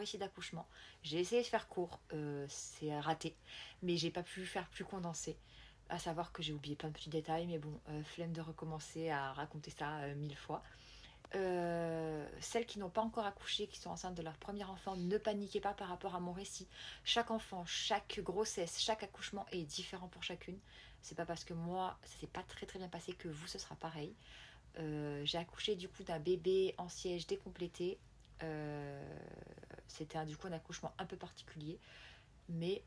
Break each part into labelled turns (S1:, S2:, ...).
S1: récit d'accouchement. J'ai essayé de faire court, c'est raté, mais j'ai pas pu faire plus condensé. À savoir que j'ai oublié plein de petits détails, mais bon, flemme de recommencer à raconter ça 1000 fois. Celles qui n'ont pas encore accouché, qui sont enceintes de leur premier enfant, ne paniquez pas par rapport à mon récit. Chaque enfant, chaque grossesse, chaque accouchement est différent pour chacune. C'est pas parce que moi, ça s'est pas très bien passé que vous, ce sera pareil. J'ai accouché du coup d'un bébé en siège décomplété. C'était du coup un accouchement un peu particulier, mais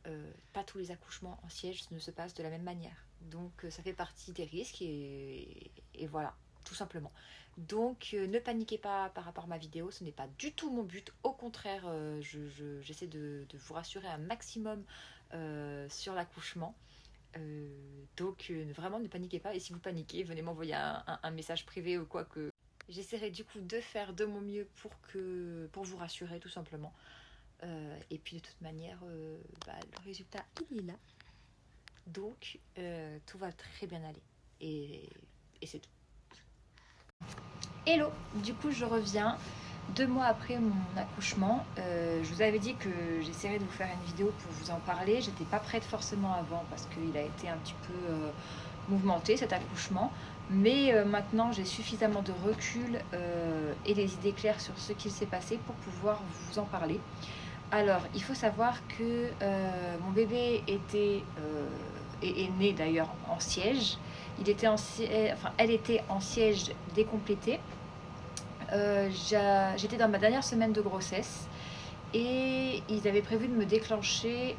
S1: pas tous les accouchements en siège ne se passent de la même manière. Donc ça fait partie des risques et voilà, tout simplement. Donc ne paniquez pas par rapport à ma vidéo, ce n'est pas du tout mon but. Au contraire, j'essaie de vous rassurer un maximum sur l'accouchement. Donc vraiment ne paniquez pas, et si vous paniquez, venez m'envoyer un message privé ou quoi que. J'essaierai du coup de faire de mon mieux pour vous rassurer tout simplement. Et puis de toute manière, le résultat il est là. Donc tout va très bien aller. Et c'est tout. Hello, du coup je reviens 2 mois après mon accouchement. Je vous avais dit que j'essaierais de vous faire une vidéo pour vous en parler. J'étais pas prête forcément avant parce qu'il a été un petit peu mouvementé cet accouchement. Mais maintenant j'ai suffisamment de recul et des idées claires sur ce qu'il s'est passé pour pouvoir vous en parler. Alors, il faut savoir que mon bébé est né d'ailleurs en siège. Elle était en siège décomplété. J'étais dans ma dernière semaine de grossesse et ils avaient prévu de me déclencher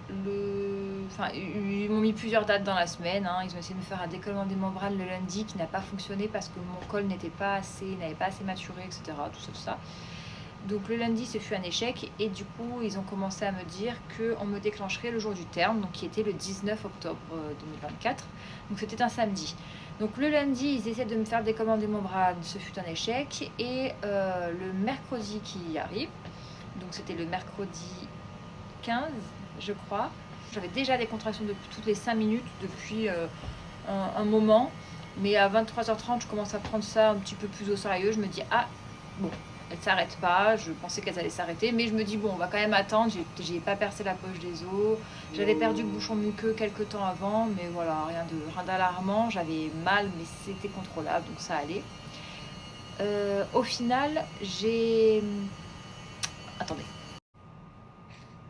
S1: ils m'ont mis plusieurs dates dans la semaine. Ils ont essayé de me faire un décollement des membranes le lundi qui n'a pas fonctionné parce que mon col n'avait pas assez maturé, etc. Tout ça. Donc le lundi, ce fut un échec et du coup, ils ont commencé à me dire qu'on me déclencherait le jour du terme, donc qui était le 19 octobre 2024. Donc c'était un samedi. Donc le lundi, ils essaient de me faire des commandes des membranes, ce fut un échec. Et le mercredi qui arrive, donc c'était le mercredi 15, je crois. J'avais déjà des contractions toutes les 5 minutes depuis un moment. Mais à 23h30, je commence à prendre ça un petit peu plus au sérieux. Je me dis, ah, bon, elles ne s'arrêtent pas. Je pensais qu'elles allaient s'arrêter, mais je me dis bon, on va quand même attendre. J'ai pas percé la poche des os. J'avais perdu le bouchon muqueux quelques temps avant, mais voilà, rien d'alarmant. J'avais mal, mais c'était contrôlable, donc ça allait. Au final, attendez.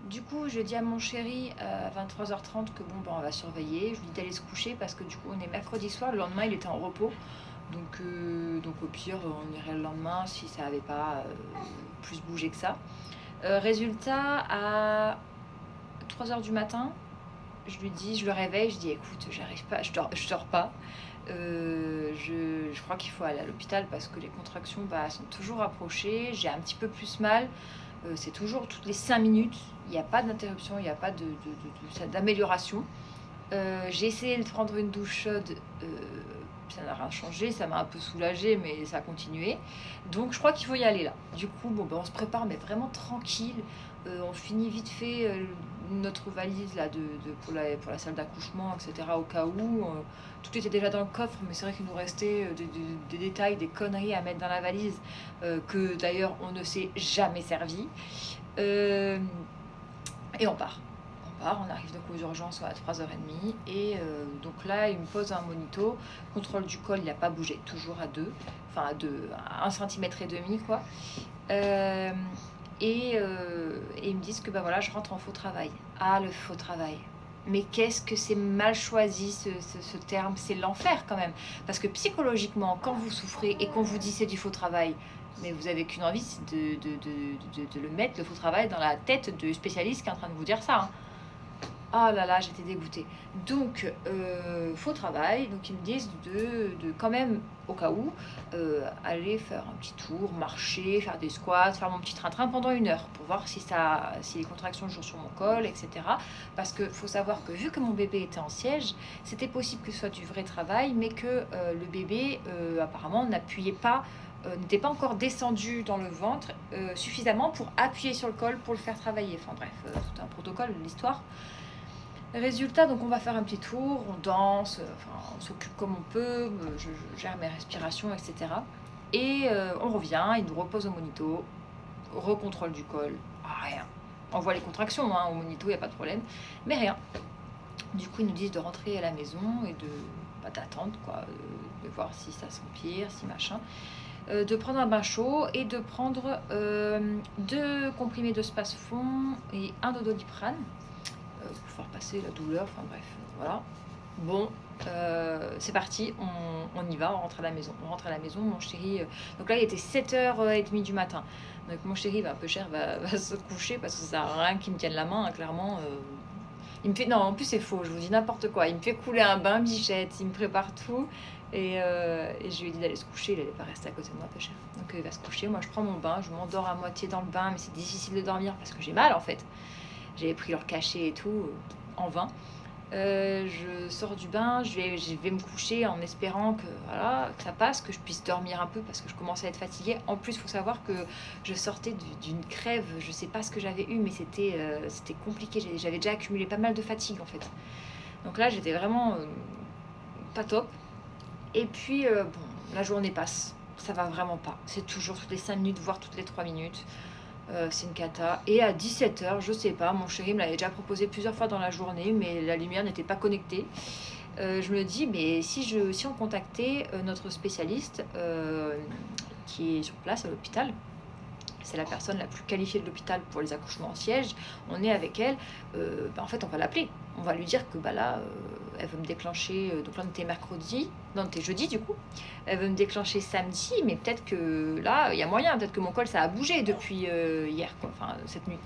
S1: Du coup, je dis à mon chéri à 23h30 que bon, on va surveiller. Je lui dis d'aller se coucher parce que du coup, on est mercredi soir. Le lendemain, il était en repos. Donc au pire, on irait le lendemain si ça n'avait pas plus bougé que ça. Résultat, à 3h du matin, je le réveille, je dis écoute, j'arrive pas, je dors pas. Je crois qu'il faut aller à l'hôpital parce que les contractions sont toujours rapprochées. J'ai un petit peu plus mal. C'est toujours toutes les 5 minutes. Il n'y a pas d'interruption, il n'y a pas d'amélioration. J'ai essayé de prendre une douche chaude. Ça n'a rien changé, ça m'a un peu soulagée, mais ça a continué. Donc je crois qu'il faut y aller là. Du coup, on se prépare, mais vraiment tranquille. On finit vite fait notre valise là, pour la salle d'accouchement, etc. Au cas où. Tout était déjà dans le coffre, mais c'est vrai qu'il nous restait des détails, des conneries à mettre dans la valise, que d'ailleurs on ne s'est jamais servi. Et on part. On arrive donc aux urgences à 3h30 et donc là il me pose un monito, contrôle du col, il n'a pas bougé, toujours à 2, enfin à 1,5 cm quoi. Et ils me disent que voilà, je rentre en faux travail. Ah, le faux travail. Mais qu'est-ce que c'est mal choisi ce terme, c'est l'enfer quand même. Parce que psychologiquement, quand vous souffrez et qu'on vous dit c'est du faux travail, mais vous avez qu'une envie, c'est de le mettre, le faux travail, dans la tête du spécialiste qui est en train de vous dire ça. Oh là là, j'étais dégoûtée. Donc, faux travail. Donc, ils me disent de quand même, au cas où, aller faire un petit tour, marcher, faire des squats, faire mon petit train-train pendant 1 heure pour voir si les contractions jouent sur mon col, etc. Parce que faut savoir que vu que mon bébé était en siège, c'était possible que ce soit du vrai travail, mais que le bébé, apparemment, n'était pas encore descendu dans le ventre suffisamment pour appuyer sur le col pour le faire travailler. Enfin bref, tout un protocole, l'histoire. Résultat, donc on va faire un petit tour, on danse, on s'occupe comme on peut, je gère mes respirations, etc. Et on revient, il nous repose au monito, recontrôle du col, rien. On voit les contractions, hein, au monito, il n'y a pas de problème, mais rien. Du coup, ils nous disent de rentrer à la maison et d'attendre, quoi, de voir si ça s'empire, si machin. De prendre un bain chaud et de prendre 2 comprimés de Spasfon et un de Doliprane pour faire passer la douleur, enfin bref, voilà. Bon, c'est parti, on y va, on rentre à la maison. On rentre à la maison, mon chéri... donc là, il était 7h30 du matin. Donc mon chéri, un peu cher, va se coucher parce que ça sert à rien qu'il me tienne la main, hein, clairement. Il me fait... Non, en plus, c'est faux, je vous dis n'importe quoi. Il me fait couler un bain, bichette, il me prépare tout. Et je lui ai dit d'aller se coucher, il n'allait pas rester à côté de moi, peu cher. Donc il va se coucher, moi je prends mon bain, je m'endors à moitié dans le bain, mais c'est difficile de dormir parce que j'ai mal en fait. J'avais pris leur cachet et tout, en vain. Je sors du bain, je vais me coucher en espérant que, voilà, que ça passe, que je puisse dormir un peu parce que je commençais à être fatiguée. En plus, il faut savoir que je sortais d'une crève, je sais pas ce que j'avais eu, mais c'était compliqué. J'avais déjà accumulé pas mal de fatigue en fait. Donc là, j'étais vraiment pas top. Et puis, bon, la journée passe, ça va vraiment pas. C'est toujours toutes les 5 minutes, voire toutes les 3 minutes. C'est une cata. Et à 17h, je sais pas, mon chéri me l'avait déjà proposé plusieurs fois dans la journée, mais la lumière n'était pas connectée. Je me dis, mais si on contactait notre spécialiste qui est sur place à l'hôpital, c'est la personne la plus qualifiée de l'hôpital pour les accouchements en siège, on est avec elle, en fait on va l'appeler, on va lui dire que là elle veut me déclencher, donc là on était mercredi, non on était jeudi du coup, elle veut me déclencher samedi, mais peut-être que là il y a moyen, peut-être que mon col ça a bougé depuis hier, quoi, enfin cette nuit.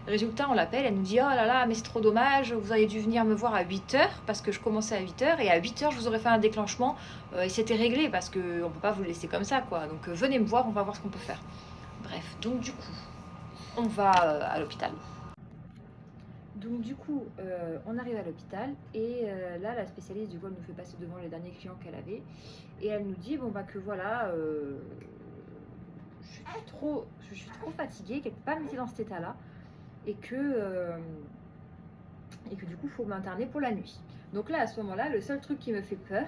S1: Résultat, on l'appelle, elle nous dit « Oh là là, mais c'est trop dommage, vous auriez dû venir me voir à 8h, parce que je commençais à 8h, et à 8h, je vous aurais fait un déclenchement, et c'était réglé, parce qu'on ne peut pas vous laisser comme ça, quoi. Donc venez me voir, on va voir ce qu'on peut faire. » Bref, donc du coup, on va à l'hôpital. Donc du coup, on arrive à l'hôpital, et là, la spécialiste du vol nous fait passer devant les derniers clients qu'elle avait, et elle nous dit « Bon bah que voilà... je suis trop fatiguée, qu'elle ne peut pas me laisser dans cet état-là. Et que du coup, il faut m'interner pour la nuit. » Donc là, à ce moment-là, le seul truc qui me fait peur,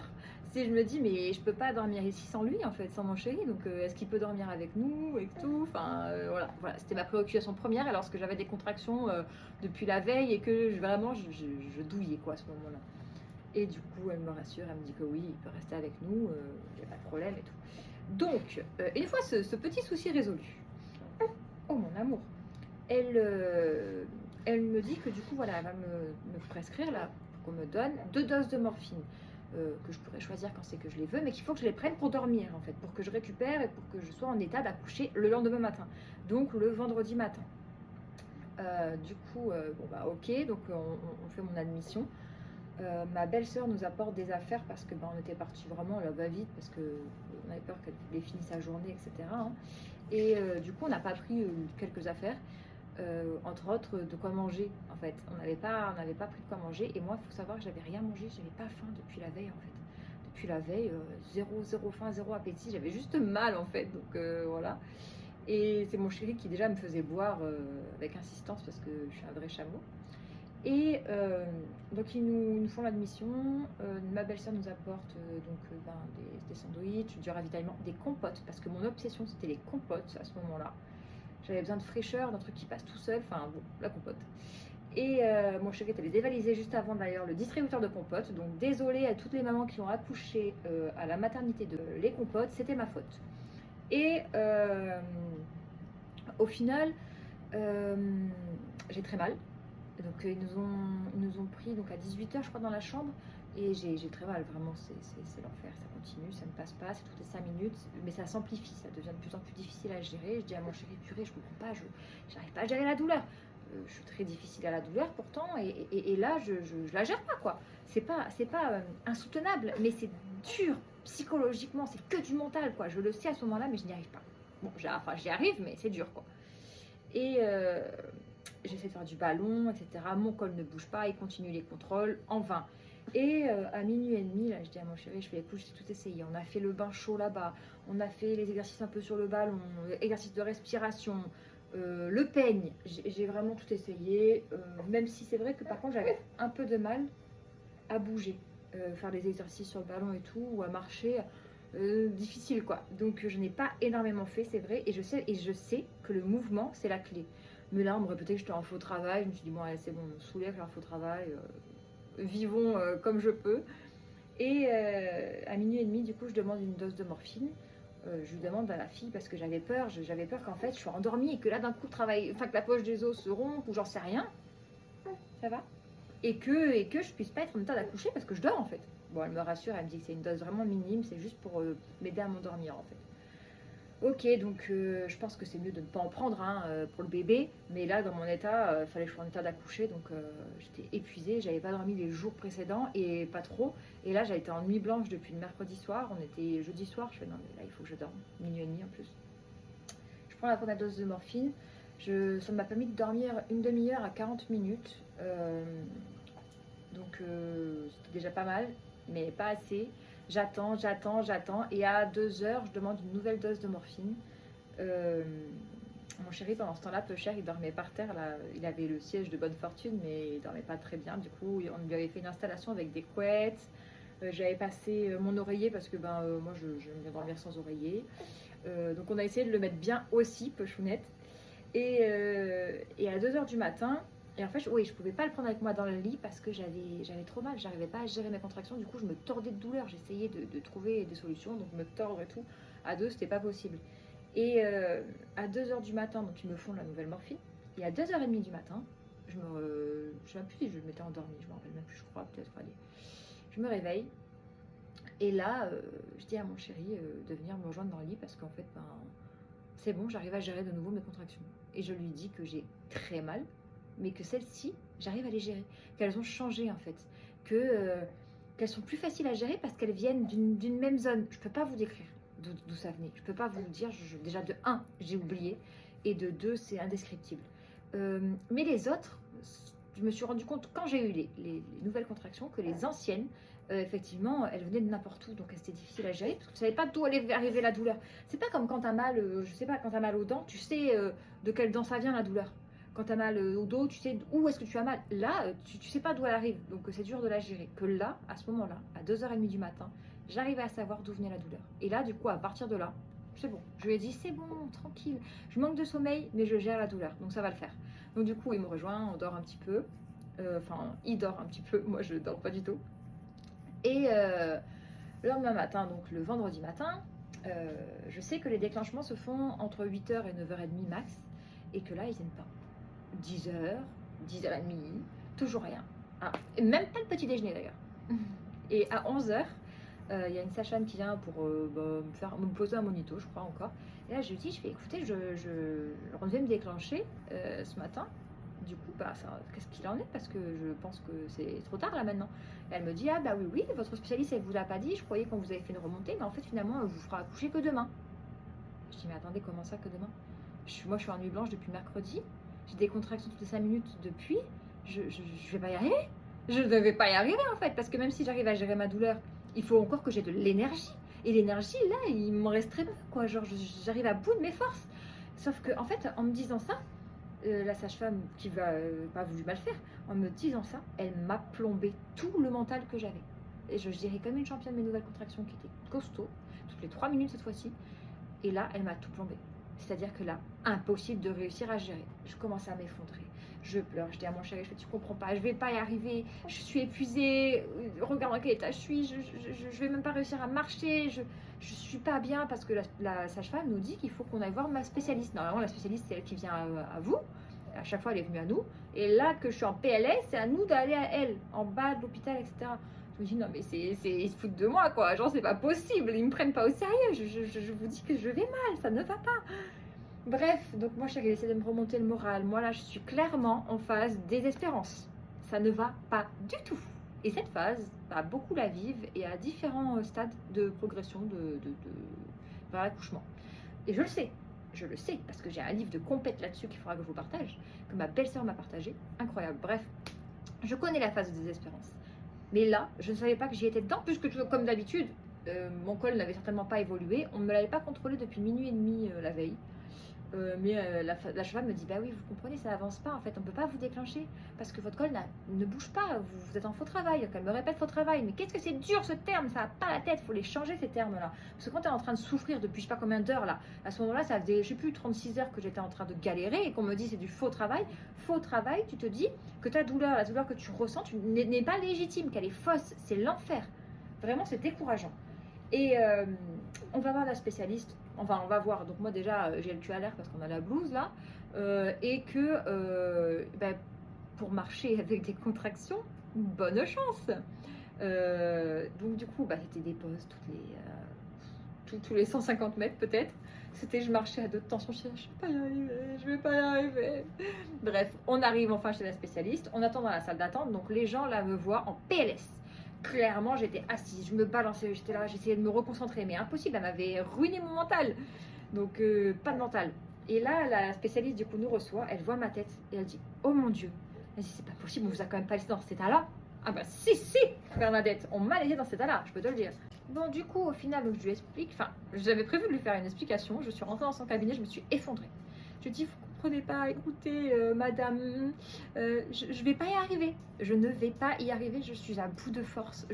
S1: c'est je me dis, mais je peux pas dormir ici sans lui, en fait, sans mon chéri. Donc, est-ce qu'il peut dormir avec nous et tout. Enfin, voilà. C'était ma préoccupation première, alors que j'avais des contractions depuis la veille et que vraiment, je douillais, quoi, à ce moment-là. Et du coup, elle me rassure, elle me dit que oui, il peut rester avec nous, il n'y a pas de problème et tout. Donc, une fois ce petit souci résolu, oh mon amour, elle me dit que du coup, voilà, elle va me prescrire, là, qu'on me donne 2 doses de morphine, que je pourrais choisir quand c'est que je les veux, mais qu'il faut que je les prenne pour dormir, en fait, pour que je récupère et pour que je sois en état d'accoucher le lendemain matin, donc le vendredi matin. Du coup, bon bah ok, donc on fait mon admission. Ma belle-sœur nous apporte des affaires parce que on était parti vraiment là va-vite parce qu'on avait peur qu'elle ait fini sa journée, etc. Hein. Et du coup, on n'a pas pris quelques affaires. Entre autres de quoi manger en fait, on n'avait pas pris de quoi manger, et moi il faut savoir que j'avais rien mangé, j'avais pas faim depuis la veille en fait, depuis la veille, zéro faim, zéro appétit, j'avais juste mal en fait, donc voilà. Et c'est mon chéri qui déjà me faisait boire avec insistance parce que je suis un vrai chameau. Et donc ils nous font l'admission, ma belle-sœur nous apporte des sandwichs, du ravitaillement, des compotes, parce que mon obsession c'était les compotes à ce moment-là. J'avais besoin de fraîcheur, d'un truc qui passe tout seul, enfin bon, la compote. Et mon chéri avait dévalisé juste avant d'ailleurs le distributeur de compotes, donc désolée à toutes les mamans qui ont accouché à la maternité de les compotes, c'était ma faute. Et au final, j'ai très mal. Donc ils nous ont pris donc à 18h je crois dans la chambre, et j'ai très mal, vraiment c'est l'enfer, ça continue, ça ne passe pas, c'est toutes les 5 minutes, mais ça s'amplifie, ça devient de plus en plus difficile à gérer. Je dis à mon chéri, purée, je comprends pas, j'arrive pas à gérer la douleur. Je suis très difficile à la douleur pourtant, et là je la gère pas, quoi. C'est pas insoutenable, mais c'est dur psychologiquement, c'est que du mental, quoi. Je le sais à ce moment-là, mais je n'y arrive pas. Bon, j'y arrive, mais c'est dur, quoi. Et j'essaie de faire du ballon, etc. Mon col ne bouge pas, il continue les contrôles, en vain. Et à minuit et demi, là, je dis à mon chéri, je fais écoute, j'ai tout essayé. On a fait le bain chaud là-bas, on a fait les exercices un peu sur le ballon, exercices de respiration, le peigne. J'ai vraiment tout essayé, même si c'est vrai que par contre, j'avais un peu de mal à bouger, faire des exercices sur le ballon et tout, ou à marcher. Difficile, quoi. Donc je n'ai pas énormément fait, c'est vrai, et je sais que le mouvement c'est la clé. Mais là, on me répétait que j'étais en faux travail. Je me suis dit, bon, allez, c'est bon, on me saoulait avec leur faux travail. Vivons comme je peux. Et à minuit et demi, du coup, je demande une dose de morphine. Je lui demande à la fille parce que j'avais peur. J'avais peur qu'en fait, je sois endormie et que là, d'un coup, que la poche des os se rompe ou j'en sais rien. Ça va et que je puisse pas être en état d'accoucher parce que je dors en fait. Bon, elle me rassure, elle me dit que c'est une dose vraiment minime, c'est juste pour m'aider à m'endormir en fait. Ok, donc je pense que c'est mieux de ne pas en prendre pour le bébé, mais là dans mon état, il fallait que je sois en état d'accoucher, donc j'étais épuisée, j'avais pas dormi les jours précédents et pas trop. Et là j'ai été en nuit blanche depuis le mercredi soir, on était jeudi soir, je fais non mais là il faut que je dorme, minuit et demi en plus. Je prends la première dose de morphine, ça m'a permis de dormir une demi-heure à 40 minutes, donc c'était déjà pas mal, mais pas assez. J'attends, et à 2 heures, je demande une nouvelle dose de morphine. Mon chéri, pendant ce temps-là, peu cher, il dormait par terre. Là, il avait le siège de bonne fortune, mais il dormait pas très bien. Du coup, on lui avait fait une installation avec des couettes. J'avais passé mon oreiller parce que moi, je viens dormir sans oreiller. Donc, on a essayé de le mettre bien aussi, Pochounette. Et à 2 heures du matin, et en fait, oui, je pouvais pas le prendre avec moi dans le lit parce que j'avais trop mal, j'arrivais pas à gérer mes contractions, du coup je me tordais de douleur, j'essayais de trouver des solutions, donc me tordre et tout, à deux c'était pas possible. Et à 2 heures du matin, donc ils me font la nouvelle morphine, et à 2h30 du matin, je sais même plus si je m'étais endormie, je me rappelle même plus, je crois, peut-être, allez. Je me réveille, et là, je dis à mon chéri de venir me rejoindre dans le lit parce qu'en fait, c'est bon, j'arrive à gérer de nouveau mes contractions. Et je lui dis que j'ai très mal, mais que celles-ci, j'arrive à les gérer, qu'elles ont changé en fait, qu'elles sont plus faciles à gérer parce qu'elles viennent d'une même zone. Je ne peux pas vous décrire d'où ça venait, je ne peux pas vous dire, déjà de 1, j'ai oublié, et de 2, c'est indescriptible. Mais les autres, je me suis rendu compte quand j'ai eu les nouvelles contractions que les anciennes, effectivement, elles venaient de n'importe où, donc c'était difficile à gérer parce que tu ne savais pas d'où allait arriver la douleur. C'est pas comme quand tu as mal, je sais pas, quand tu as mal aux dents, tu sais de quelle dent ça vient la douleur. Quand tu as mal au dos, tu sais où est-ce que tu as mal. Là, tu sais pas d'où elle arrive, donc c'est dur de la gérer. Que là, à ce moment-là, à 2h30 du matin, j'arrivais à savoir d'où venait la douleur. Et là, du coup, à partir de là, c'est bon. Je lui ai dit, c'est bon, tranquille. Je manque de sommeil, mais je gère la douleur, donc ça va le faire. Donc du coup, il me rejoint, on dort un petit peu. Enfin, il dort un petit peu, moi je dors pas du tout. Et le lendemain matin, donc le vendredi matin, je sais que les déclenchements se font entre 8h et 9h30 max, et que là, ils viennent pas. 10h, 10h30, toujours rien. Ah, et même pas le petit déjeuner d'ailleurs. Et à 11h, il y a une sage-femme qui vient pour me poser un monito, je crois encore. Et là, je lui dis, je fais écoutez, on devait me déclencher ce matin. Du coup, qu'est-ce qu'il en est? Parce que je pense que c'est trop tard là maintenant. Et elle me dit, ah bah oui, votre spécialiste, elle vous l'a pas dit, je croyais qu'on vous avait fait une remontée, mais en fait, finalement, elle vous fera accoucher que demain. Je dis, mais attendez, comment ça que demain? Moi, je suis en nuit blanche depuis mercredi. J'ai des contractions toutes les 5 minutes depuis. Je vais pas y arriver. Je ne vais pas y arriver en fait, parce que même si j'arrive à gérer ma douleur, il faut encore que j'ai de l'énergie. Et l'énergie, là, il m'en reste très peu, quoi. Genre, j'arrive à bout de mes forces. Sauf que, en fait, en me disant ça, la sage-femme qui va pas voulu mal faire, en me disant ça, elle m'a plombé tout le mental que j'avais. Et je dirais comme une championne de mes nouvelles contractions qui était costaud, toutes les 3 minutes cette fois-ci. Et là, elle m'a tout plombé. C'est-à-dire que là, impossible de réussir à gérer. Je commence à m'effondrer. Je pleure. Je dis à mon chéri, tu comprends pas, je vais pas y arriver. Je suis épuisée. Regarde dans quel état je suis. Je vais même pas réussir à marcher. Je suis pas bien parce que la sage-femme nous dit qu'il faut qu'on aille voir ma spécialiste. Normalement, la spécialiste, c'est elle qui vient à vous. À chaque fois, elle est venue à nous. Et là, que je suis en PLS, c'est à nous d'aller à elle, en bas de l'hôpital, etc. Je me dis, non, mais ils se foutent de moi, quoi. Genre, c'est pas possible. Ils me prennent pas au sérieux. Je vous dis que je vais mal. Ça ne va pas. Bref, donc moi, chérie, essaie de me remonter le moral. Moi, là, je suis clairement en phase désespérance. Ça ne va pas du tout. Et cette phase, beaucoup la vivent et à différents stades de progression vers l'accouchement. Et je le sais, parce que j'ai un livre de compète là-dessus qu'il faudra que je vous partage, que ma belle-sœur m'a partagé. Incroyable. Bref, je connais la phase de désespérance. Mais là, je ne savais pas que j'y étais dedans, puisque comme d'habitude, mon col n'avait certainement pas évolué. On ne me l'avait pas contrôlé depuis minuit et demi la veille. La sage-femme me dit, bah oui, vous comprenez, ça avance pas, en fait, on peut pas vous déclencher, parce que votre col ne bouge pas, vous êtes en faux travail. Donc elle me répète faux travail, mais qu'est-ce que c'est dur ce terme, ça n'a pas la tête, faut les changer ces termes-là. Parce que quand tu es en train de souffrir depuis je sais pas combien d'heures là, à ce moment-là, ça faisait, je sais plus, 36 heures que j'étais en train de galérer, et qu'on me dit c'est du faux travail, tu te dis que ta douleur, la douleur que tu ressens, n'est pas légitime, qu'elle est fausse, c'est l'enfer. Vraiment, c'est décourageant. Et on va voir la spécialiste. Enfin, on va voir. Donc moi déjà, j'ai le cul à l'air parce qu'on a la blouse là. Et que pour marcher avec des contractions, bonne chance. Donc du coup, c'était des pauses tous les 150 mètres peut-être. C'était je marchais à 2 de tension. Je vais pas y arriver. Bref, on arrive enfin chez la spécialiste. On attend dans la salle d'attente. Donc les gens là me voient en PLS. Clairement, j'étais assise, je me balançais, j'étais là, j'essayais de me reconcentrer, mais impossible, elle m'avait ruiné mon mental. Donc, pas de mental. Et là, la spécialiste, du coup, nous reçoit, elle voit ma tête et elle dit, oh mon Dieu, elle dit, c'est pas possible, on vous a quand même pas laissé dans cet état-là. Ah bah si, Bernadette, on m'a laissé dans cet état-là, je peux te le dire. Bon, du coup, au final, donc, je lui explique, enfin, j'avais prévu de lui faire une explication, je suis rentrée dans son cabinet, je me suis effondrée. Je dis, vous comprenez pas, écoutez, madame, je vais pas y arriver. Je ne vais pas y arriver, je suis à bout de force.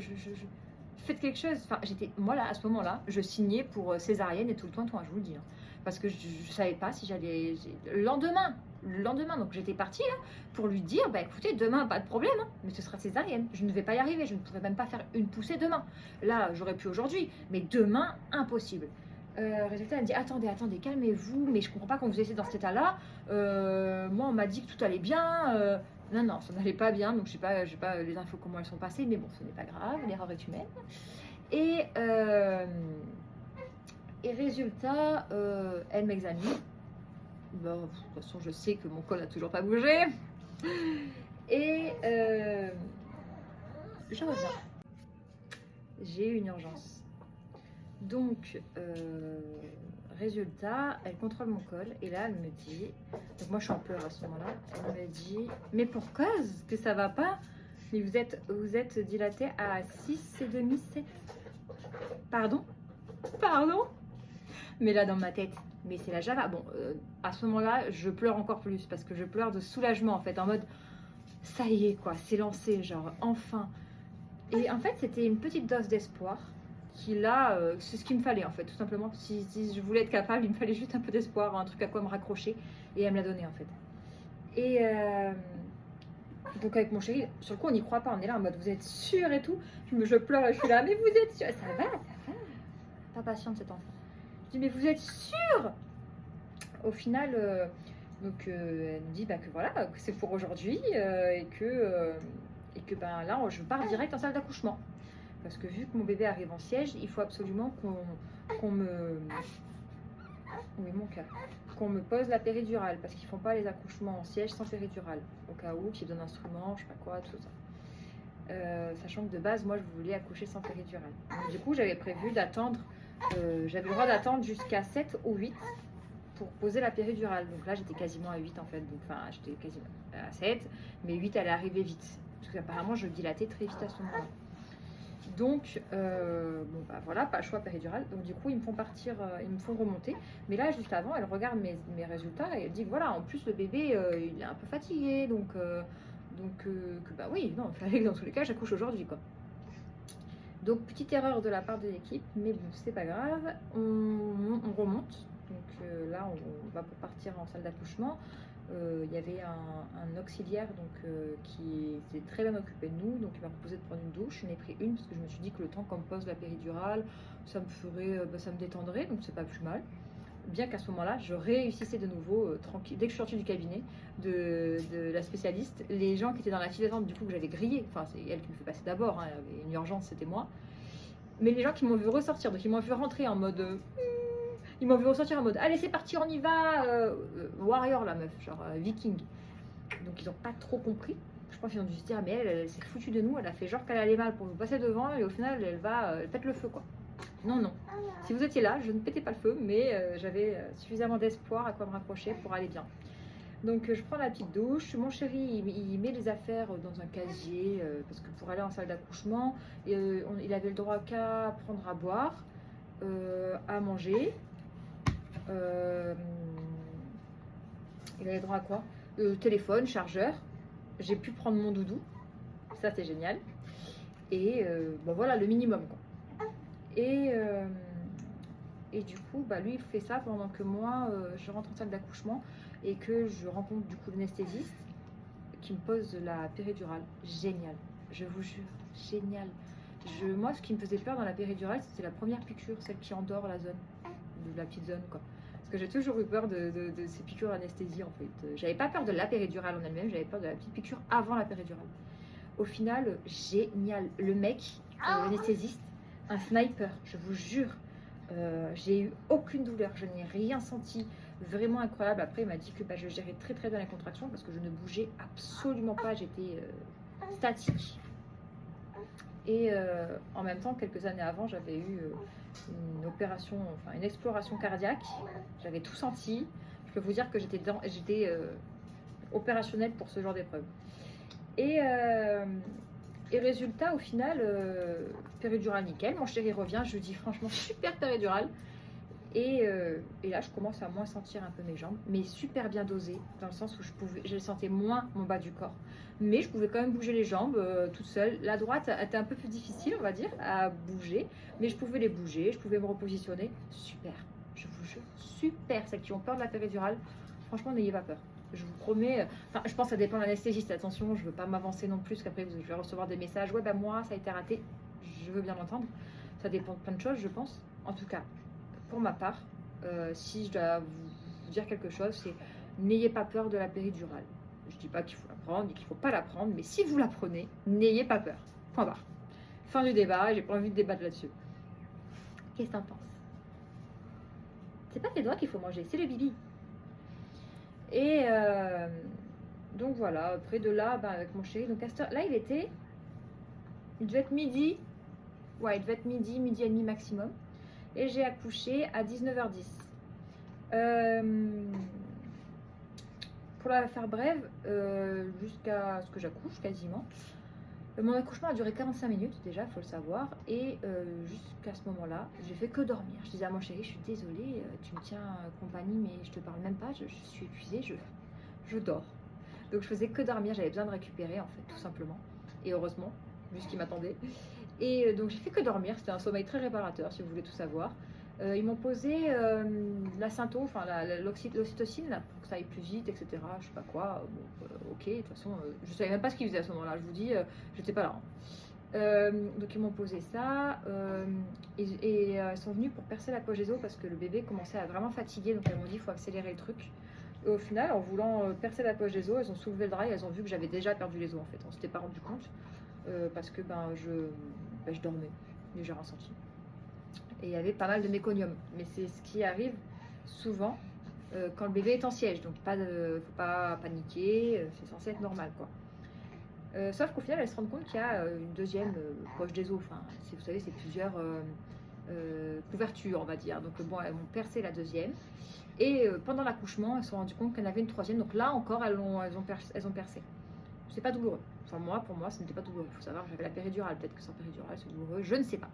S1: Faites quelque chose. Enfin, moi là, à ce moment-là, je signais pour césarienne et tout le temps, je vous le dis. Hein. Parce que je savais pas si j'allais. Le lendemain, donc j'étais partie là pour lui dire, écoutez, demain, pas de problème, hein, mais ce sera césarienne. Je ne vais pas y arriver, je ne pourrai même pas faire une poussée demain. Là, j'aurais pu aujourd'hui, mais demain, impossible. Résultat, elle me dit attendez, calmez-vous, mais je comprends pas qu'on vous ait dans cet état-là. Moi, on m'a dit que tout allait bien. Non, ça n'allait pas bien, donc je sais pas les infos comment elles sont passées, mais bon, ce n'est pas grave, l'erreur est humaine. Et résultat, elle m'examine. Bon, de toute façon, je sais que mon col n'a toujours pas bougé. Et je reviens. J'ai eu une urgence. Donc, résultat, elle contrôle mon col et là, elle me dit, donc moi je suis en pleurs à ce moment-là, elle me dit, mais pour cause que ça va pas, mais vous êtes dilaté à 6,5, 7. Pardon. Mais là dans ma tête, mais c'est la Java. Bon, à ce moment-là, je pleure encore plus parce que je pleure de soulagement en fait, en mode, ça y est quoi, c'est lancé, genre enfin. Et en fait, c'était une petite dose d'espoir. Qui là, c'est ce qu'il me fallait en fait, tout simplement. Si je voulais être capable, il me fallait juste un peu d'espoir, un truc à quoi me raccrocher, et elle me l'a donné en fait. Et donc avec mon chéri, sur le coup on n'y croit pas, on est là en mode vous êtes sûr et tout. Je pleure et je suis là, mais vous êtes sûr? Ça va. Pas patiente cet enfant. Je dis mais vous êtes sûr? Au final, elle me dit que voilà, que c'est pour aujourd'hui et que là je pars direct en salle d'accouchement. Parce que vu que mon bébé arrive en siège, il faut absolument qu'on me... Oui, mon cœur. Qu'on me pose la péridurale. Parce qu'ils ne font pas les accouchements en siège sans péridurale. Au cas où, qu'ils donnent un instrument, je sais pas quoi, tout ça. Sachant que de base, moi, je voulais accoucher sans péridurale. Donc, du coup, j'avais prévu d'attendre... j'avais le droit d'attendre jusqu'à 7 ou 8 pour poser la péridurale. Donc là, j'étais quasiment à 8 en fait. Donc, enfin, j'étais quasiment à 7. Mais 8, elle est arrivée vite. Parce qu'apparemment, je dilatais très vite à ce moment-là. Donc, voilà, pas le choix péridurale. Donc, du coup, ils me font partir, ils me font remonter. Mais là, juste avant, elle regarde mes résultats et elle dit voilà, en plus, le bébé, il est un peu fatigué. Donc oui, non, il fallait que dans tous les cas, j'accouche aujourd'hui, quoi. Donc, petite erreur de la part de l'équipe, mais bon, c'est pas grave. On remonte. Donc là, on va pour partir en salle d'accouchement. Il y avait un auxiliaire qui s'est très bien occupé de nous, donc il m'a proposé de prendre une douche. J'en ai pris une parce que je me suis dit que le temps qu'on me pose la péridurale, ça me détendrait, donc c'est pas plus mal. Bien qu'à ce moment-là, je réussissais de nouveau tranquille. Dès que je suis sortie du cabinet de la spécialiste, les gens qui étaient dans la file d'attente, du coup que j'avais grillé, enfin c'est elle qui me fait passer d'abord, hein, elle avait une urgence, c'était moi. Mais les gens qui m'ont vu ressortir, donc ils m'ont vu rentrer en mode... Ils m'ont vu ressortir en mode allez c'est parti on y va, warrior la meuf, genre viking. Donc ils n'ont pas trop compris. Je pense qu'ils ont dû se dire mais elle s'est foutue de nous, elle a fait genre qu'elle allait mal pour nous passer devant et au final elle pète le feu quoi. Non. Si vous étiez là, je ne pétais pas le feu, mais j'avais suffisamment d'espoir à quoi me raccrocher pour aller bien. Donc je prends la petite douche, mon chéri il met les affaires dans un casier parce que pour aller en salle d'accouchement, il avait le droit qu'à prendre à boire, à manger. Il avait droit à quoi? Téléphone, chargeur. J'ai pu prendre mon doudou. Ça, c'est génial. Et bon, voilà, le minimum, quoi. Et du coup, bah, lui, il fait ça pendant que moi, je rentre en salle d'accouchement et que je rencontre du coup l'anesthésiste qui me pose la péridurale. Génial, je vous jure, génial. Moi, ce qui me faisait peur dans la péridurale, c'était la première piqûre, celle qui endort la zone, la petite zone, quoi. Parce que j'ai toujours eu peur de ces piqûres d'anesthésie, en fait. J'avais pas peur de la péridurale en elle-même, j'avais peur de la petite piqûre avant la péridurale. Au final, génial. Le mec, l'anesthésiste, un sniper, je vous jure. J'ai eu aucune douleur, je n'ai rien senti, vraiment incroyable. Après, il m'a dit que bah, je gérais très très bien les contractions parce que je ne bougeais absolument pas, j'étais statique. Et en même temps, quelques années avant, j'avais eu une opération, enfin une exploration cardiaque. J'avais tout senti. Je peux vous dire que j'étais opérationnelle pour ce genre d'épreuve. Et résultat, au final, péridurale nickel. Mon chéri revient, je lui dis franchement super péridurale. Et là, je commence à moins sentir un peu mes jambes, mais super bien dosé, dans le sens où je sentais moins mon bas du corps. Mais je pouvais quand même bouger les jambes toute seule. La droite était un peu plus difficile, on va dire, à bouger, mais je pouvais les bouger, je pouvais me repositionner. Super, je vous jure, super. Celles qui ont peur de la péridurale, franchement, n'ayez pas peur. Je vous promets, enfin, je pense que ça dépend de l'anesthésiste. Attention, je ne veux pas m'avancer non plus, qu'après je vais recevoir des messages. Ouais, ben moi, ça a été raté. Je veux bien l'entendre. Ça dépend de plein de choses, je pense. En tout cas, pour ma part, si je dois vous dire quelque chose, c'est n'ayez pas peur de la péridurale. Je ne dis pas qu'il faut la prendre et qu'il ne faut pas la prendre, mais si vous la prenez, n'ayez pas peur. Point barre. Fin du débat, j'ai pas envie de débattre là-dessus. Qu'est-ce que t'en penses? C'est pas tes doigts qu'il faut manger, c'est le bibi. Et donc voilà, après de là, bah, avec mon chéri, donc là il devait être midi, ouais, il devait être midi et demi maximum. Et j'ai accouché à 19h10. Pour la faire brève, jusqu'à ce que j'accouche quasiment. Mon accouchement a duré 45 minutes déjà, il faut le savoir. Et jusqu'à ce moment-là, j'ai fait que dormir. Je disais à mon chéri, je suis désolée, tu me tiens compagnie, mais je te parle même pas, je suis épuisée, je dors. Donc je faisais que dormir, j'avais besoin de récupérer en fait, tout simplement. Et heureusement, vu ce qui m'attendait. Et donc j'ai fait que dormir, c'était un sommeil très réparateur si vous voulez tout savoir. Ils m'ont posé la synto, enfin l'ocytocine là, pour que ça aille plus vite, etc. Je sais pas quoi. Bon, ok, de toute façon, je savais même pas ce qu'ils faisaient à ce moment-là. Je vous dis, j'étais pas là. Donc ils m'ont posé ça et elles sont venues pour percer la poche des os parce que le bébé commençait à vraiment fatiguer. Donc elles m'ont dit il faut accélérer le truc. Et au final, en voulant percer la poche des os, elles ont soulevé le drap et elles ont vu que j'avais déjà perdu les os en fait. On s'était pas rendu compte parce que je dormais, mais j'ai ressenti. Et il y avait pas mal de méconium. Mais c'est ce qui arrive souvent quand le bébé est en siège. Donc faut pas paniquer, c'est censé être normal, quoi. Sauf qu'au final, elles se rendent compte qu'il y a une deuxième poche des os. Enfin, vous savez, c'est plusieurs couvertures, on va dire. Donc bon, elles m'ont percé la deuxième. Et pendant l'accouchement, elles se sont rendues compte qu'elles en avait une troisième. Donc là encore, elles ont percé. C'est pas douloureux. Enfin, pour moi, ce n'était pas douloureux. Il faut savoir que j'avais la péridurale. Peut-être que sans péridurale, c'est douloureux. Je ne sais pas.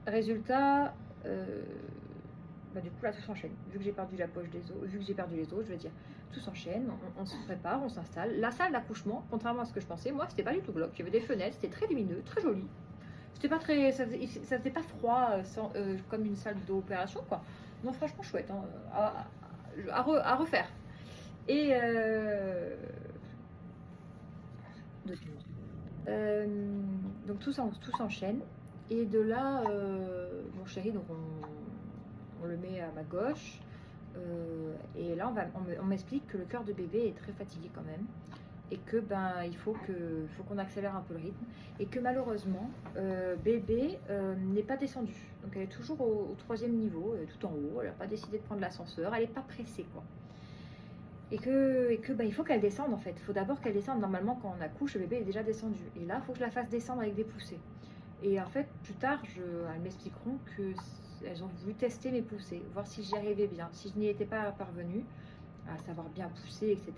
S1: Résultat, du coup là tout s'enchaîne. Vu que j'ai perdu la poche des os, vu que j'ai perdu les os, je veux dire, tout s'enchaîne, on se prépare, on s'installe. La salle d'accouchement, contrairement à ce que je pensais, moi c'était pas du tout glauque. Il y avait des fenêtres, c'était très lumineux, très joli. C'était pas très, ça faisait pas froid comme une salle d'opération, quoi. Non, franchement chouette, hein, à refaire. Et donc tout s'enchaîne. Et de là, mon chéri, donc on le met à ma gauche. Et là, on m'explique que le cœur de bébé est très fatigué quand même. Et que il faut qu'on accélère un peu le rythme. Et que malheureusement, bébé n'est pas descendu. Donc elle est toujours au troisième niveau, tout en haut. Elle n'a pas décidé de prendre l'ascenseur. Elle n'est pas pressée, quoi. Et que il faut qu'elle descende en fait. Il faut d'abord qu'elle descende. Normalement, quand on accouche, le bébé est déjà descendu. Et là, il faut que je la fasse descendre avec des poussées. Et en fait, plus tard, elles m'expliqueront qu'elles ont voulu tester mes poussées, voir si j'y arrivais bien. Si je n'y étais pas parvenue, à savoir bien pousser, etc.,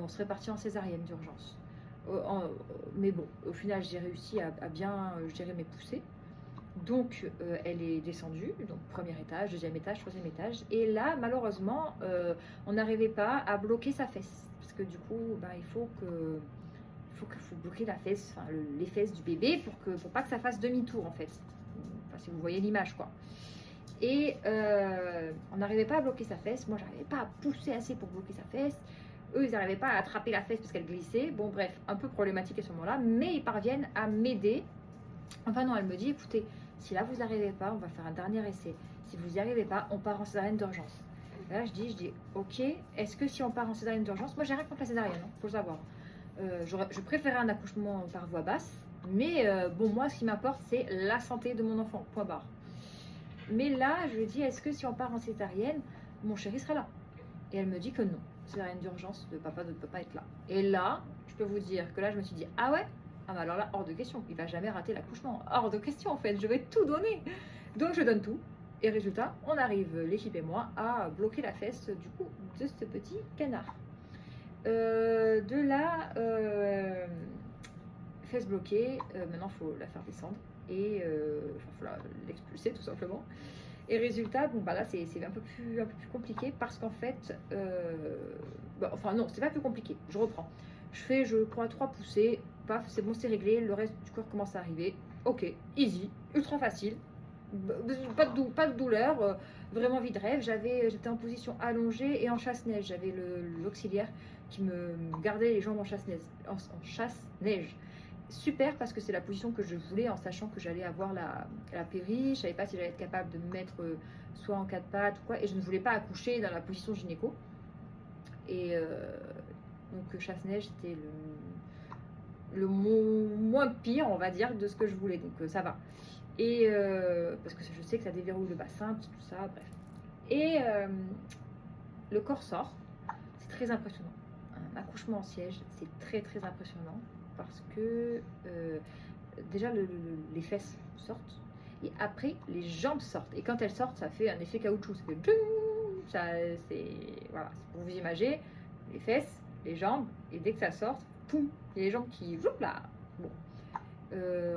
S1: on serait parti en césarienne d'urgence. Mais bon, au final, j'ai réussi à bien gérer mes poussées. Donc, elle est descendue, donc premier étage, deuxième étage, troisième étage. Et là, malheureusement, on n'arrivait pas à bloquer sa fesse. Parce que du coup, bah, faut bloquer la fesse, enfin, les fesses du bébé pour pas que ça fasse demi-tour en fait. Enfin, si vous voyez l'image quoi. Et on n'arrivait pas à bloquer sa fesse. Moi, j'arrivais pas à pousser assez pour bloquer sa fesse. Eux, ils n'arrivaient pas à attraper la fesse parce qu'elle glissait. Bon, bref, un peu problématique à ce moment-là. Mais ils parviennent à m'aider. Enfin non, elle me dit, écoutez, si là vous n'arrivez pas, on va faire un dernier essai. Si vous n'y arrivez pas, on part en césarienne d'urgence. Là, je dis, ok, est-ce que si on part en césarienne d'urgence, moi j'ai rien contre la césarienne, hein, faut le savoir. Je préférais un accouchement par voie basse, mais bon, moi ce qui m'importe, c'est la santé de mon enfant, point barre. Mais là, je lui dis, est-ce que si on part en césarienne, mon chéri sera là? Et elle me dit que non, césarienne d'urgence, le papa ne peut pas être là. Et là, je peux vous dire que là, je me suis dit, ah ouais? Ah bah alors là, hors de question, il va jamais rater l'accouchement. Hors de question en fait, je vais tout donner. Donc je donne tout. Et résultat, on arrive, l'équipe et moi, à bloquer la fesse du coup de ce petit canard. De là, fesse bloquée, maintenant il faut la faire descendre et faut l'expulser tout simplement. Et résultat, bon bah là c'est un peu plus compliqué parce qu'en fait, enfin non, c'est pas plus compliqué, je reprends. Je fais, je crois, 3 poussées, paf, c'est bon, c'est réglé, le reste du corps commence à arriver. Ok, easy, ultra facile, pas de douleur, vraiment vie de rêve. J'étais en position allongée et en chasse-neige. J'avais l'auxiliaire qui me gardait les jambes en chasse-neige. Super parce que c'est la position que je voulais en sachant que j'allais avoir la péri. Je savais pas si j'allais être capable de me mettre soit en 4 pattes ou quoi. Et je ne voulais pas accoucher dans la position gynéco. Et donc chasse-neige c'était le moins pire on va dire de ce que je voulais. Donc ça va. Et parce que je sais que ça déverrouille le bassin, tout ça, bref. Et le corps sort. C'est très impressionnant. Un accouchement en siège, c'est très très impressionnant parce que déjà les fesses sortent et après les jambes sortent. Et quand elles sortent, ça fait un effet caoutchouc. Ça fait ça, voilà, c'est pour vous imaginer les fesses, les jambes et dès que ça sort, poum, il y a les jambes qui là. Bon.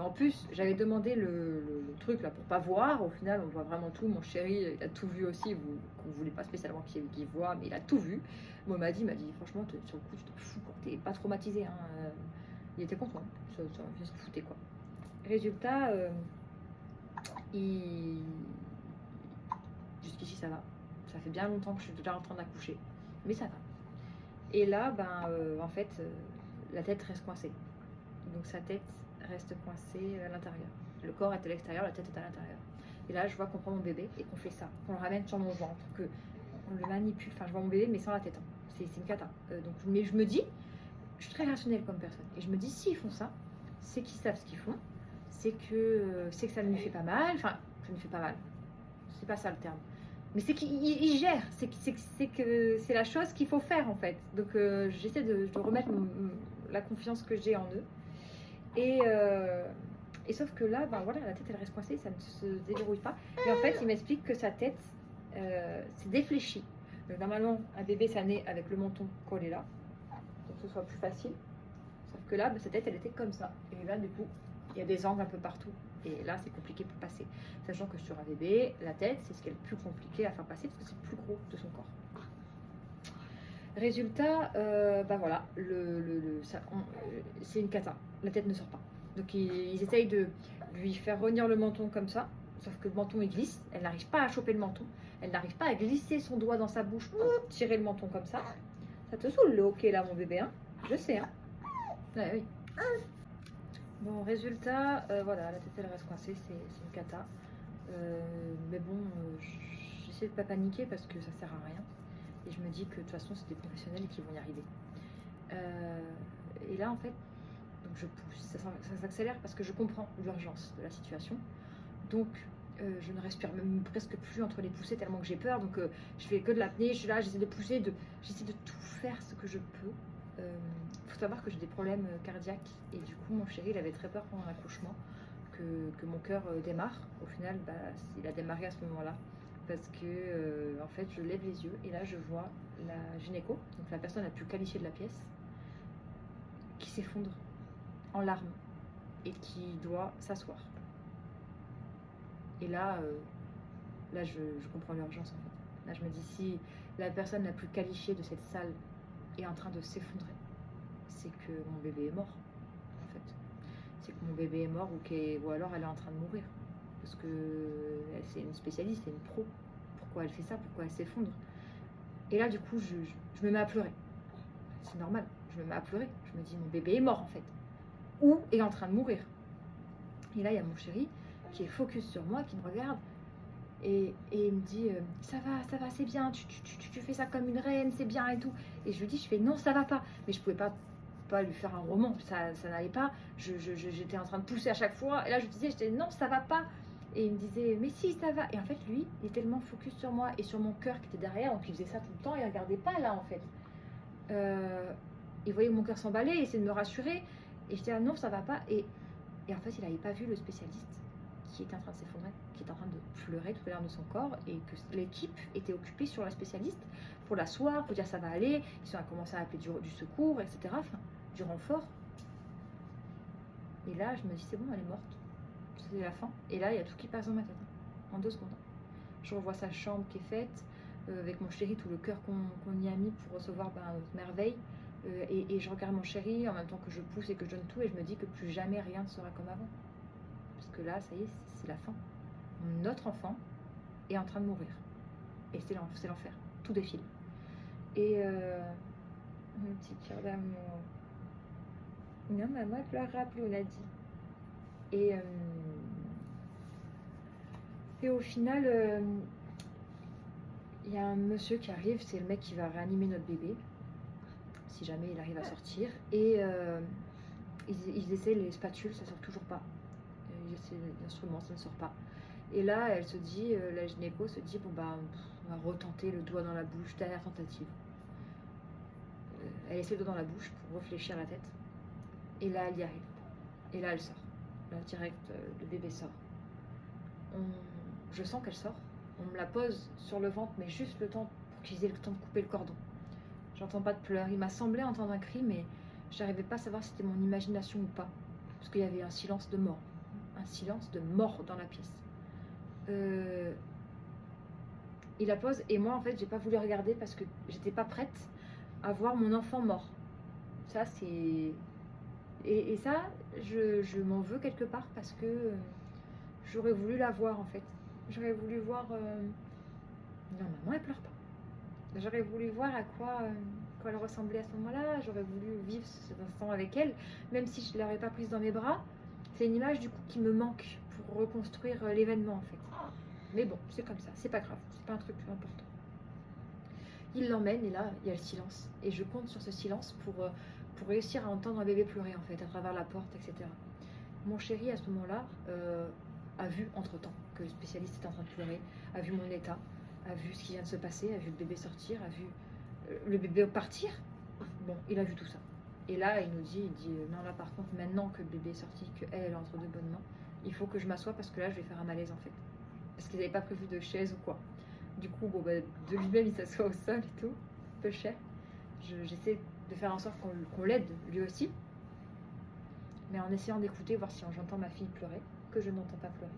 S1: En plus, j'avais demandé le truc là pour pas voir. Au final, on voit vraiment tout. Mon chéri, il a tout vu aussi. Vous voulez pas spécialement qu'il voit, mais il a tout vu. Moi, il m'a dit franchement, sur le coup, tu te fous, t'es pas traumatisé. Hein. Il était content. Il se foutait quoi. Résultat, jusqu'ici ça va. Ça fait bien longtemps que je suis déjà en train d'accoucher, mais ça va. Et là, en fait, la tête reste coincée. Donc sa tête reste coincée à l'intérieur. Le corps est à l'extérieur, la tête est à l'intérieur. Et là, je vois qu'on prend mon bébé et qu'on fait ça, qu'on le ramène sur mon ventre, qu'on le manipule. Enfin, je vois mon bébé, mais sans la tête. Hein. C'est une cata. Mais je me dis, je suis très rationnelle comme personne. Et je me dis, s'ils font ça, c'est qu'ils savent ce qu'ils font. C'est que ça ne lui fait pas mal. Enfin, ça ne lui fait pas mal. C'est pas ça le terme. Mais c'est qu'ils gèrent. C'est la chose qu'il faut faire, en fait. Donc, j'essaie de remettre la confiance que j'ai en eux. Et sauf que là, voilà, la tête elle reste coincée, ça ne se déverrouille pas. Et en fait, il m'explique que sa tête s'est défléchie. Donc normalement, un bébé ça naît avec le menton collé là, pour que ce soit plus facile. Sauf que là, sa tête elle était comme ça. Et là, du coup, il y a des angles un peu partout. Et là, c'est compliqué pour passer. Sachant que sur un bébé, la tête, c'est ce qui est le plus compliqué à faire passer parce que c'est le plus gros de son corps. Résultat, voilà, c'est une cata. La tête ne sort pas. Donc ils essayent de lui faire revenir le menton comme ça, sauf que le menton il glisse. Elle n'arrive pas à choper le menton. Elle n'arrive pas à glisser son doigt dans sa bouche pour tirer le menton comme ça. Ça te saoule le hockey là, mon bébé, hein? Je sais, hein? Ouais, oui. Bon, résultat, voilà, la tête elle reste coincée, c'est une cata. Mais bon, j'essaie de pas paniquer parce que ça sert à rien. Et je me dis que de toute façon, c'est des professionnels qui vont y arriver. Et là, en fait, donc je pousse. Ça s'accélère parce que je comprends l'urgence de la situation. Donc, je ne respire même presque plus entre les poussées tellement que j'ai peur. Donc, je fais que de l'apnée. Je suis là, j'essaie de pousser, j'essaie de tout faire ce que je peux. Il faut savoir que j'ai des problèmes cardiaques. Et du coup, mon chéri, il avait très peur pendant l'accouchement que mon cœur démarre. Au final, il a démarré à ce moment-là. Parce que en fait je lève les yeux et là je vois la gynéco, donc la personne la plus qualifiée de la pièce, qui s'effondre en larmes et qui doit s'asseoir. Et là je comprends l'urgence en fait. Là je me dis, si la personne la plus qualifiée de cette salle est en train de s'effondrer, c'est que mon bébé est mort en fait. C'est que mon bébé est mort ou alors elle est en train de mourir. Parce que c'est une spécialiste, c'est une pro. Pourquoi elle fait ça? Pourquoi elle s'effondre? Et là du coup je me mets à pleurer. C'est normal, je me mets à pleurer. Je me dis, mon bébé est mort en fait. Ou est en train de mourir. Et là il y a mon chéri qui est focus sur moi, qui me regarde. Et il me dit, ça va, c'est bien, tu fais ça comme une reine, c'est bien et tout. Et je lui dis, je fais, non, ça va pas. Mais je pouvais pas lui faire un roman, ça n'allait pas. J'étais en train de pousser à chaque fois. Et là, je disais, non, ça va pas. Et il me disait, mais si, ça va. Et en fait, lui, il est tellement focus sur moi et sur mon cœur qui était derrière, donc il faisait ça tout le temps, il regardait pas là, en fait. Il voyait mon cœur s'emballer, il essayait de me rassurer. Et je disais, ah non, ça va pas. Et en fait, il n'avait pas vu le spécialiste qui était en train de s'effondrer, qui était en train de pleurer tout à l'heure de son corps, et que l'équipe était occupée sur la spécialiste pour l'asseoir, pour dire ça va aller. Ils ont commencé à appeler du secours, etc. Enfin, du renfort. Et là, je me dis, c'est bon, elle est morte. C'est la fin. Et là, il y a tout qui passe dans ma tête, en 2 secondes. Je revois sa chambre qui est faite, avec mon chéri, tout le cœur qu'on y a mis pour recevoir notre merveille. Et je regarde mon chéri en même temps que je pousse et que je donne tout, et je me dis que plus jamais rien ne sera comme avant. Parce que là, ça y est, c'est la fin. Notre enfant est en train de mourir. Et c'est l'enfer. Tout défile. Et mon petit cœur d'amour. Non, maman, elle pleurera plus, on a dit. Et au final, il y a un monsieur qui arrive, c'est le mec qui va réanimer notre bébé, si jamais il arrive à sortir. Et ils essaient les spatules, ça sort toujours pas. Ils essaient l'instrument, ça ne sort pas. Et là, elle se dit, la gynéco se dit, bon bah, on va retenter le doigt dans la bouche, dernière tentative. Elle essaie le doigt dans la bouche pour réfléchir la tête. Et là, elle y arrive. Et là, elle sort. Là, direct, le bébé sort. Je sens qu'elle sort. On me la pose sur le ventre, mais juste le temps pour qu'ils aient le temps de couper le cordon. J'entends pas de pleurs. Il m'a semblé entendre un cri, mais j'arrivais pas à savoir si c'était mon imagination ou pas. Parce qu'il y avait un silence de mort. Un silence de mort dans la pièce. Il la pose, et moi, en fait, j'ai pas voulu regarder parce que j'étais pas prête à voir mon enfant mort. Ça, c'est... Et ça, je m'en veux quelque part parce que j'aurais voulu la voir, en fait. J'aurais voulu voir... Non, maman, elle pleure pas. J'aurais voulu voir à quoi elle ressemblait à ce moment-là. J'aurais voulu vivre cet instant avec elle, même si je ne l'aurais pas prise dans mes bras. C'est une image, du coup, qui me manque pour reconstruire l'événement, en fait. Mais bon, c'est comme ça, c'est pas grave, c'est pas un truc important. Il l'emmène, et là, il y a le silence. Et je compte sur ce silence pour réussir à entendre un bébé pleurer, en fait, à travers la porte, etc. Mon chéri, à ce moment-là, a vu, entre-temps, que le spécialiste était en train de pleurer, a vu mon état, a vu ce qui vient de se passer, a vu le bébé sortir, a vu le bébé partir. Bon, il a vu tout ça. Et là, il dit, non, là, par contre, maintenant que le bébé est sorti, qu'elle est entre de bonnes mains, il faut que je m'assoie parce que là, je vais faire un malaise, en fait. Parce qu'ils n'avaient pas prévu de chaise ou quoi. Du coup, bon, bah, de lui-même, il s'assoit au sol et tout, un peu cher. J'essaie de faire en sorte qu'on l'aide, lui aussi. Mais en essayant d'écouter, voir si j'entends ma fille pleurer, que je n'entends pas pleurer.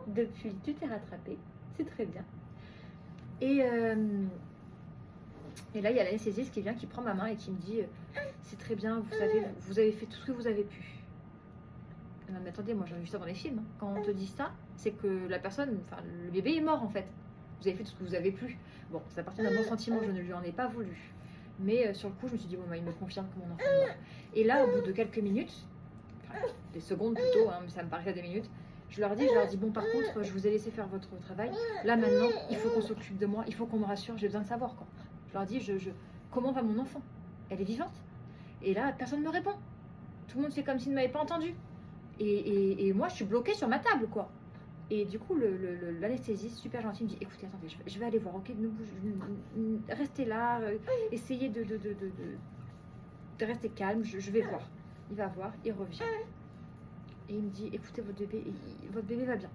S1: Depuis, tu t'es rattrapée, c'est très bien. Et là, il y a l'anesthésiste qui vient, qui prend ma main et qui me dit c'est très bien, vous avez fait tout ce que vous avez pu. Non, mais attendez, moi j'ai vu ça dans les films. Hein. Quand on te dit ça, c'est que la personne, enfin le bébé est mort en fait. Vous avez fait tout ce que vous avez pu. Bon, ça appartient d'un bon sentiment, je ne lui en ai pas voulu. Mais sur le coup, je me suis dit, bon, bah, il me confirme que mon enfant est mort. Et là, au bout de quelques minutes, enfin des secondes plutôt, hein, mais ça me paraît des minutes, je leur dis, bon, par contre, je vous ai laissé faire votre travail. Là maintenant, il faut qu'on s'occupe de moi, il faut qu'on me rassure, j'ai besoin de savoir quoi. Je leur dis, comment va mon enfant? Elle est vivante? Et là, personne ne me répond. Tout le monde fait comme s'il ne m'avait pas entendu. Et moi, je suis bloquée sur ma table, quoi. Et du coup, l'anesthésiste, super gentil, me dit, écoutez, attendez, je vais aller voir, ok, restez là, essayez de rester calme, je vais voir. Il va voir, il revient. Et il me dit, écoutez, votre bébé va bien.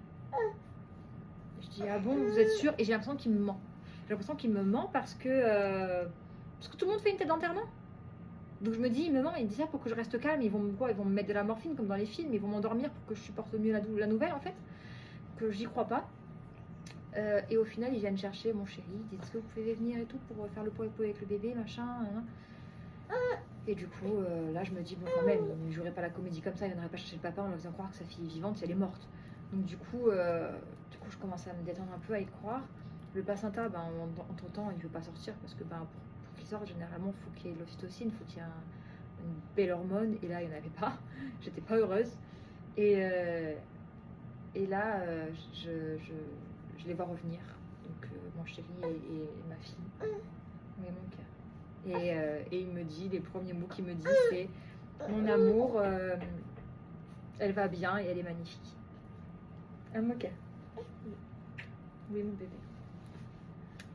S1: Je dis, ah bon, vous êtes sûr? Et j'ai l'impression qu'il me ment. J'ai l'impression qu'il me ment parce que tout le monde fait une tête d'enterrement. Donc je me dis, maman, il dit ça pour que je reste calme, ils vont me quoi? Ils vont me mettre de la morphine comme dans les films, ils vont m'endormir pour que je supporte mieux la nouvelle en fait, que j'y crois pas. Et au final, ils viennent chercher mon chéri, ils disent, est-ce que vous pouvez venir et tout pour faire le pot et pot avec le bébé, machin, hein. Et du coup, là, je me dis, bon, quand même, il ne jouerait pas la comédie comme ça, il ne viendrait pas chercher le papa en leur faisant croire que sa fille est vivante si elle est morte. Donc, du coup, je commence à me détendre un peu, à y croire. Le placenta, ben, entre-temps, il ne veut pas sortir parce que ben, pour qu'il sorte, généralement, il faut qu'il y ait de l'ocytocine, il faut qu'il y ait une belle hormone. Et là, il n'y en avait pas. J'étais pas heureuse. Et là, je les vois revenir. Donc, mon chéri et ma fille. Oui, mon cœur. Et il me dit, les premiers mots qu'il me dit, c'est mon amour, elle va bien et elle est magnifique. Ah, mon cœur. Oui, mon bébé.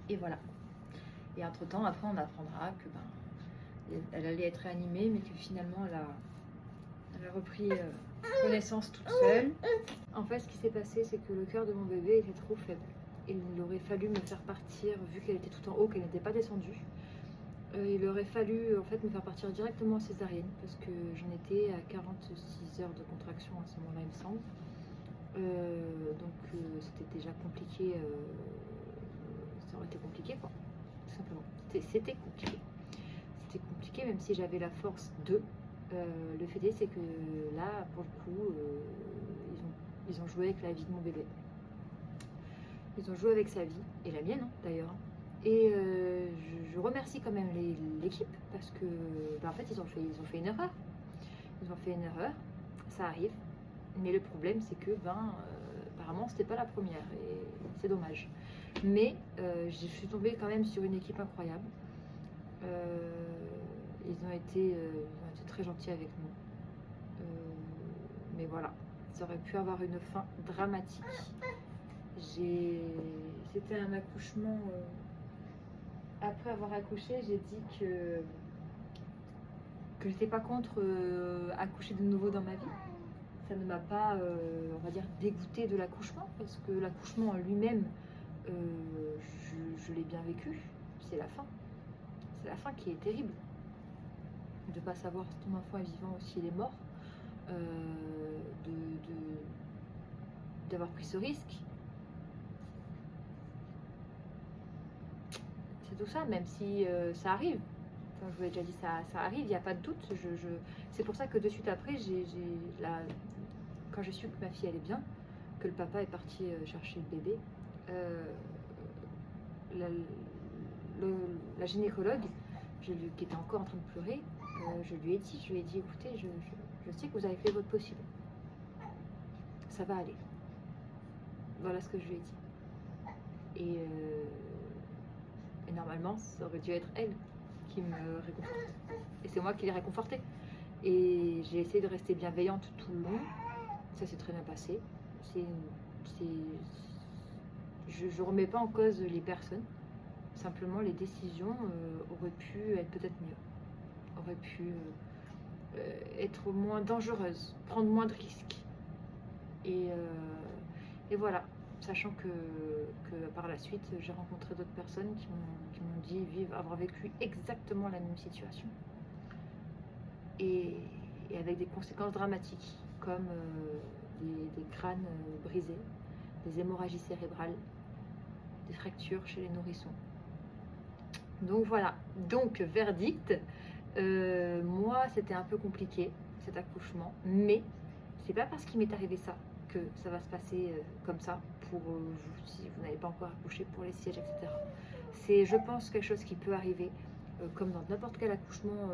S1: Et voilà. Et entre-temps, après, on apprendra que elle allait être réanimée, mais que finalement, elle a repris connaissance toute seule. En fait, ce qui s'est passé, c'est que le cœur de mon bébé était trop faible. Il aurait fallu me faire partir, vu qu'elle était tout en haut, qu'elle n'était pas descendue. Il aurait fallu en fait me faire partir directement en césarienne parce que j'en étais à 46 heures de contraction à ce moment-là, il me semble. Donc c'était déjà compliqué, ça aurait été compliqué quoi, tout simplement. C'était compliqué. C'était compliqué même si j'avais la force de. Le fait est, c'est que là, pour le coup, ils ont joué avec la vie de mon bébé. Ils ont joué avec sa vie, et la mienne d'ailleurs. Et je remercie quand même l'équipe parce que en fait ils ont fait une erreur. Ils ont fait une erreur, ça arrive. Mais le problème c'est que apparemment c'était pas la première et c'est dommage. Mais je suis tombée quand même sur une équipe incroyable. Ils ont été très gentils avec nous. Mais voilà, ça aurait pu avoir une fin dramatique. C'était un accouchement. Après avoir accouché, j'ai dit que je n'étais pas contre accoucher de nouveau dans ma vie. Ça ne m'a pas, on va dire, dégoûtée de l'accouchement, parce que l'accouchement en lui-même, je l'ai bien vécu. C'est la fin. C'est la fin qui est terrible. De ne pas savoir si ton enfant est vivant ou s'il est mort. D'avoir pris ce risque. C'est tout ça, même si ça arrive. Comme je vous l'ai déjà dit, ça arrive, il n'y a pas de doute. C'est pour ça que de suite après, quand j'ai su que ma fille allait bien, que le papa est parti chercher le bébé, la gynécologue, qui était encore en train de pleurer, je lui ai dit, écoutez, je sais que vous avez fait votre possible. Ça va aller. Voilà ce que je lui ai dit. Et normalement, ça aurait dû être elle qui me réconforte. Et c'est moi qui l'ai réconfortée. Et j'ai essayé de rester bienveillante tout le long. Ça s'est très bien passé. Je ne remets pas en cause les personnes. Simplement, les décisions auraient pu être peut-être mieux. Auraient pu être moins dangereuses, prendre moins de risques. Et voilà. Sachant que par la suite, j'ai rencontré d'autres personnes qui m'ont dit avoir vécu exactement la même situation. Et avec des conséquences dramatiques, comme des crânes brisés, des hémorragies cérébrales, des fractures chez les nourrissons. Donc voilà, donc verdict, moi c'était un peu compliqué cet accouchement, mais c'est pas parce qu'il m'est arrivé ça que ça va se passer comme ça pour vous, si vous n'avez pas encore accouché, pour les sièges, etc. C'est, je pense, quelque chose qui peut arriver, comme dans n'importe quel accouchement,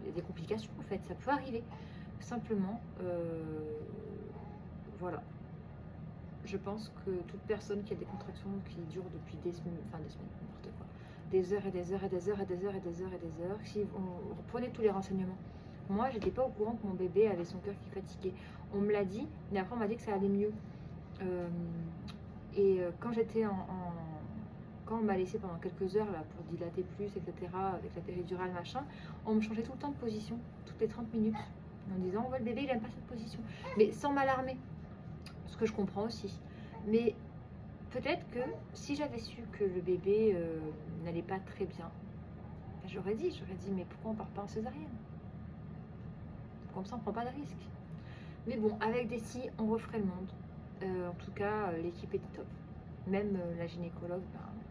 S1: il y a des complications en fait, ça peut arriver. Simplement, voilà. Je pense que toute personne qui a des contractions qui durent depuis des semaines, n'importe quoi, des heures et des heures et des heures et des heures et des heures et des heures, si on reprenait tous les renseignements. Moi, j'étais pas au courant que mon bébé avait son cœur qui fatiguait. On me l'a dit, mais après on m'a dit que ça allait mieux. Quand j'étais quand on m'a laissé pendant quelques heures là pour dilater plus, etc., avec la péridurale, machin, on me changeait tout le temps de position, toutes les 30 minutes, en disant ouais, le bébé il aime pas cette position, mais sans m'alarmer. Ce que je comprends aussi. Mais peut-être que si j'avais su que le bébé n'allait pas très bien, J'aurais dit, mais pourquoi on part pas en césarienne? Comme ça, on prend pas de risque. Mais bon, avec des si, on referait le monde. En tout cas, l'équipe était top. Même la gynécologue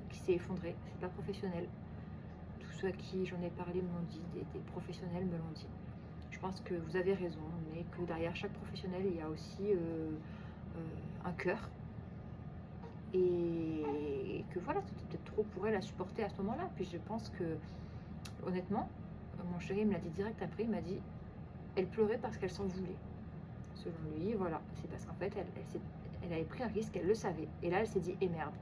S1: qui s'est effondrée, c'est pas professionnel. Tous ceux à qui j'en ai parlé me l'ont dit, des professionnels me l'ont dit. Je pense que vous avez raison, mais que derrière chaque professionnel, il y a aussi un cœur. Et que voilà, c'était peut-être trop pour elle à supporter à ce moment-là. Puis je pense que, honnêtement, mon chéri me l'a dit direct après, il m'a dit, elle pleurait parce qu'elle s'en voulait. Selon lui, voilà, c'est parce qu'en fait, elle avait pris un risque, elle le savait. Et là, elle s'est dit, eh merde.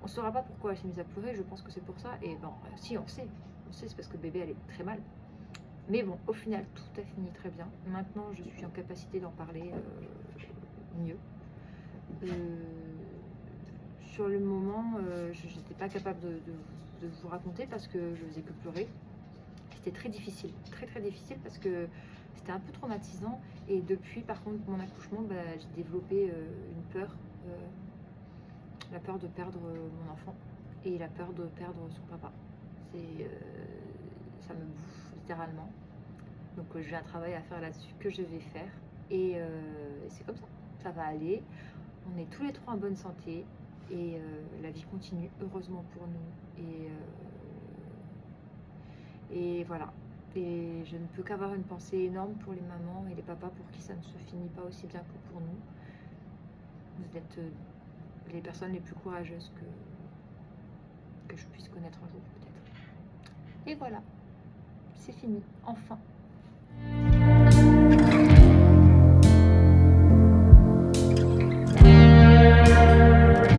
S1: On ne saura pas pourquoi elle s'est mise à pleurer, je pense que c'est pour ça. Et bon, si, on sait, c'est parce que le bébé allait très mal. Mais bon, au final, tout a fini très bien. Maintenant, je suis en capacité d'en parler mieux. Sur le moment, je n'étais pas capable de vous raconter parce que je faisais que pleurer. C'était très difficile, très très difficile parce que c'était un peu traumatisant. Et depuis, par contre, mon accouchement, j'ai développé une peur, la peur de perdre mon enfant et la peur de perdre son papa. Ça me bouffe littéralement. Donc j'ai un travail à faire là-dessus que je vais faire. Et c'est comme ça va aller. On est tous les trois en bonne santé et la vie continue, heureusement pour nous. Et voilà. Et je ne peux qu'avoir une pensée énorme pour les mamans et les papas pour qui ça ne se finit pas aussi bien que pour nous. Vous êtes les personnes les plus courageuses que je puisse connaître un jour peut-être. Et voilà, c'est fini, enfin.